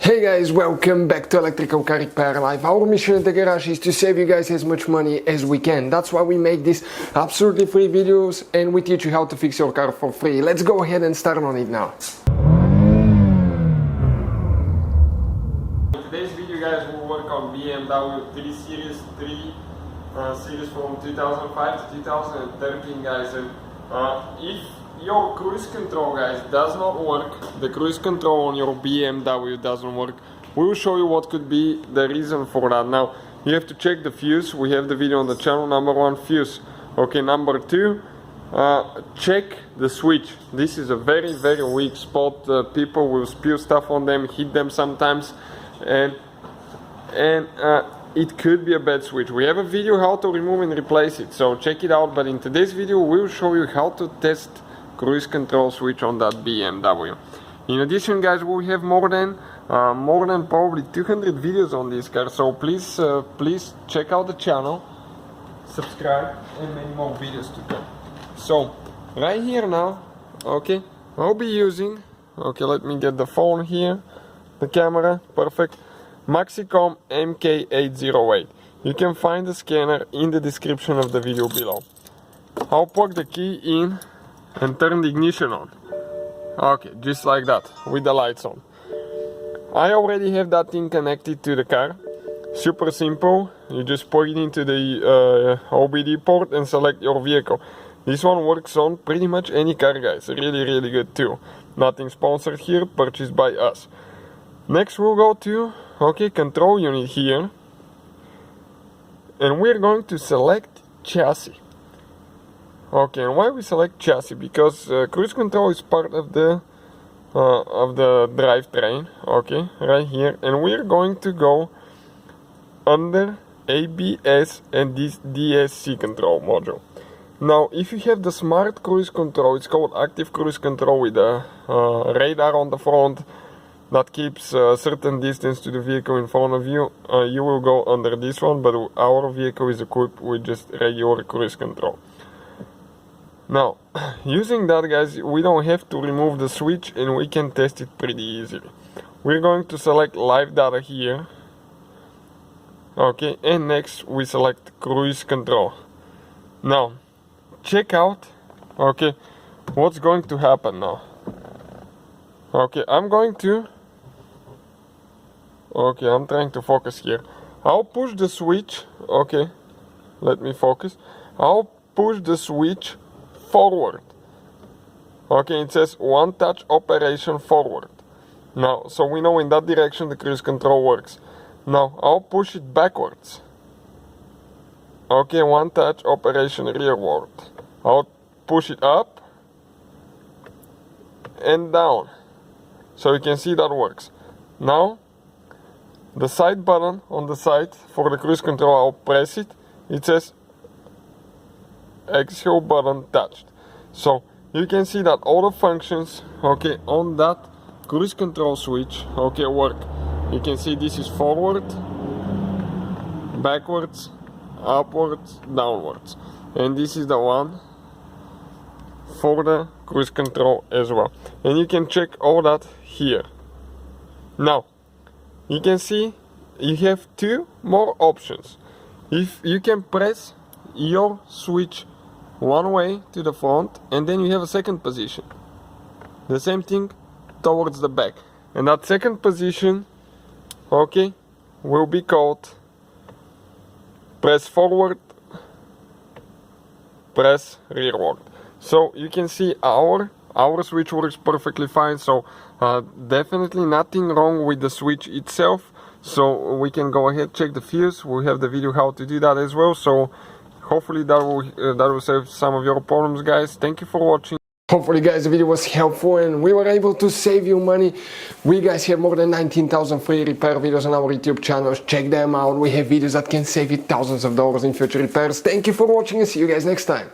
Hey guys, welcome back to Electrical Car Repair Live. Our mission at the garage is to save you guys as much money as we can. That's why we make these absolutely free videos and we teach you how to fix your car for free. Let's go ahead and start on it now. In today's video guys, we'll work on BMW 3 Series series from 2005 to 2013 guys. And if your cruise control guys does not work, the cruise control on your BMW doesn't work, we will show you what could be the reason for that. Now you have to check the fuse. We have the video on the channel. Number one, fuse. Okay, number two, check the switch. This is a very weak spot. People will spill stuff on them, hit them sometimes, and it could be a bad switch. We have a video how to remove and replace it, so check it out. But in today's video we'll show you how to test cruise control switch on that BMW. In addition guys, we have more than probably 200 videos on this car, so please check out the channel, subscribe, and many more videos to come. So right here now, okay, I'll be using, okay, let me get the phone here, the camera, perfect, Maxicom MK808. You can find the scanner in the description of the video below. I'll plug the key in and turn the ignition on. Okay, just like that, with the lights on. I already have that thing connected to the car. Super simple. You just plug it into the OBD port and select your vehicle. This one works on pretty much any car guys. Really good too. Nothing sponsored here, purchased by us. Next we'll go to, okay, control unit here. And we're going to select chassis. Okay, and why we select chassis? Because cruise control is part of the drivetrain. Okay, right here, and we're going to go under ABS and this DSC control module. Now, if you have the smart cruise control, it's called active cruise control with a radar on the front that keeps a certain distance to the vehicle in front of you. You will go under this one, but our vehicle is equipped with just regular cruise control. Now, using that guys, we don't have to remove the switch and we can test it pretty easily. We're going to select live data here. Okay, and next we select cruise control. Now, check out, okay, what's going to happen now. Okay, I'm trying to focus here. I'll push the switch, okay, let me focus. I'll push the switch forward. Okay, it says one touch operation forward. Now, so we know in that direction the cruise control works. Now, I'll push it backwards. Okay, one touch operation rearward. I'll push it up and down. So you can see that works. Now, the side button on the side for the cruise control, I'll press it. It says axial button touched. So you can see that all the functions, okay, on that cruise control switch, okay, work. You can see this is forward, backwards, upwards, downwards, and this is the one for the cruise control as well. And you can check all that here. Now you can see you have two more options. If you can press your switch one way to the front, and then you have a second position, the same thing towards the back, and that second position, okay, will be called press forward, press rearward. So you can see our switch works perfectly fine. So definitely nothing wrong with the switch itself. So we can go ahead, check the fuse. We have the video how to do that as well. So hopefully that will save some of your problems guys. Thank you for watching. Hopefully guys the video was helpful and we were able to save you money. We guys have more than 19,000 free repair videos on our YouTube channels. Check them out. We have videos that can save you thousands of dollars in future repairs. Thank you for watching and see you guys next time.